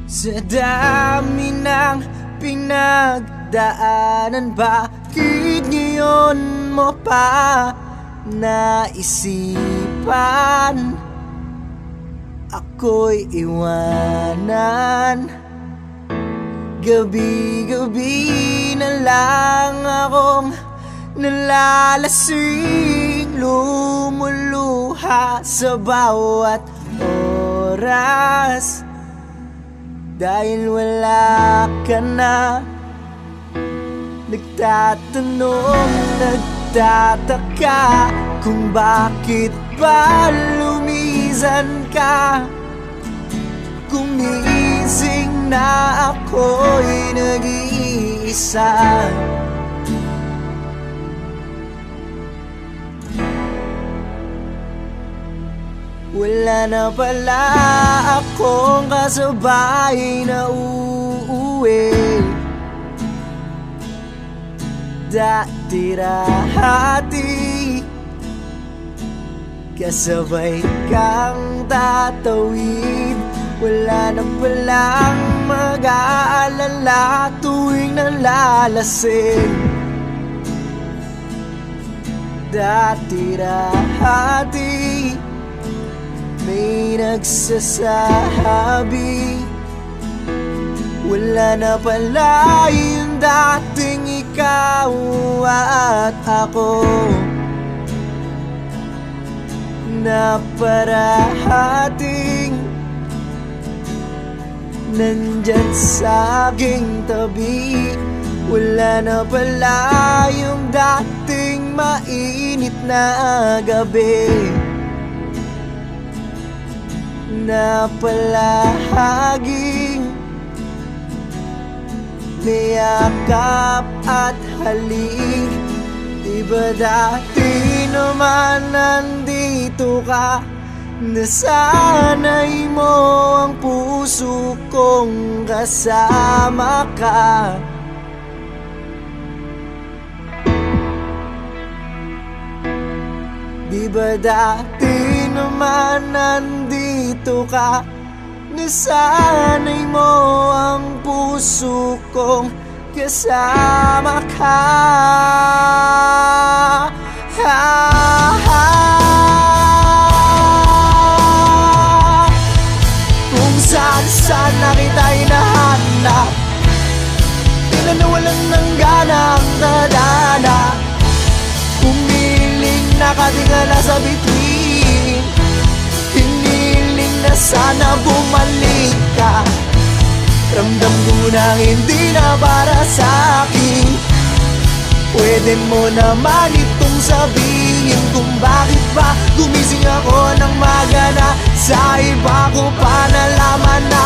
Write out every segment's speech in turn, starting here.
Sa dami ng pinagdaanan, bakit ngayon mo pa naisipan ako'y iwanan? Gabi-gabi na lang akong nalalasing, lumuluha sa bawat oras dahil wala ka na. Nagtatanong, nagtataka kung bakit ba lumisan ka. Gumising na ako'y nag-iisa. Wala na pala akong kasabay na uuwi. Dati-rahati kasabay kang tatawid. Wala na palang mag-aalala tuwing nalalasing. Dati-rahati may nagsasabi wala na pala yung dating ikaw at ako, na parahating nandyan sa aking tabi. Wala na pala yung dating mainit na gabi, na palahaging may yakap at halik. Diba dati naman nandito ka, nasanay mo ang puso kong kasama ka. Diba dati naman nandito ka, nasanay mo ang puso kong kasama ka. Kung saan na kita'y nahanap, tila na walang nangganang nadana. Humiling nakatingala sa bituin, hiniling na sana bumalik ka. Ramdam ko na hindi na para sa'kin. Pwede mo naman itong sabihin kung bakit ba gumising ako ng magana. Sa iba ko pa nalaman na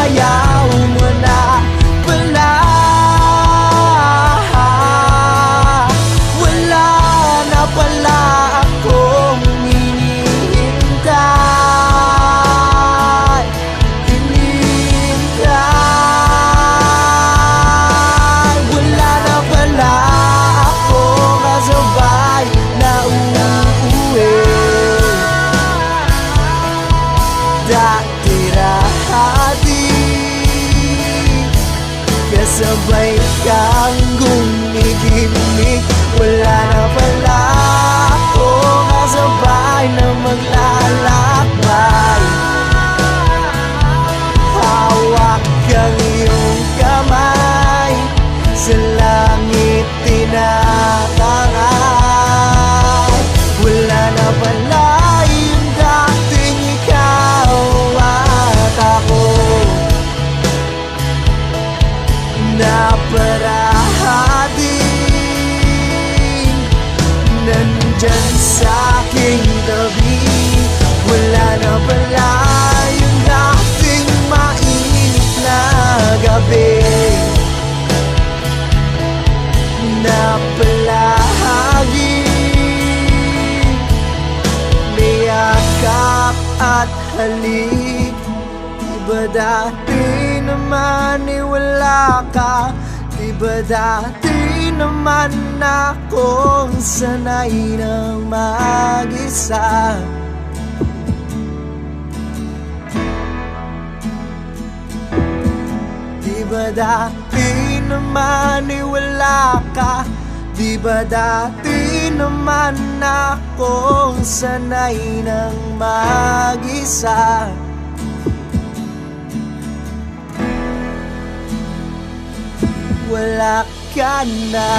ayaw mo na pala. Wala na pala akong hinihintay. Wala na pala akong kasabay na uuwi. Dati-rahati kasabay kang gumigimik. Wala na pala akong kasabay na maglalakbay. Hawak ang iyong kamay, sa langit tinatangay. Wala na pala yung dating ikaw at ako, na parahating nandyan sa aking tabi. Wala na pala yung dating mainit na gabi, na palahaging may yakap at halik. Diba dati naman wala ka? Diba dati naman akong sanay ng mag-isa? ba dati naman wala ka? Di ba dati naman akong sanay ng mag-isa? Wala ka na.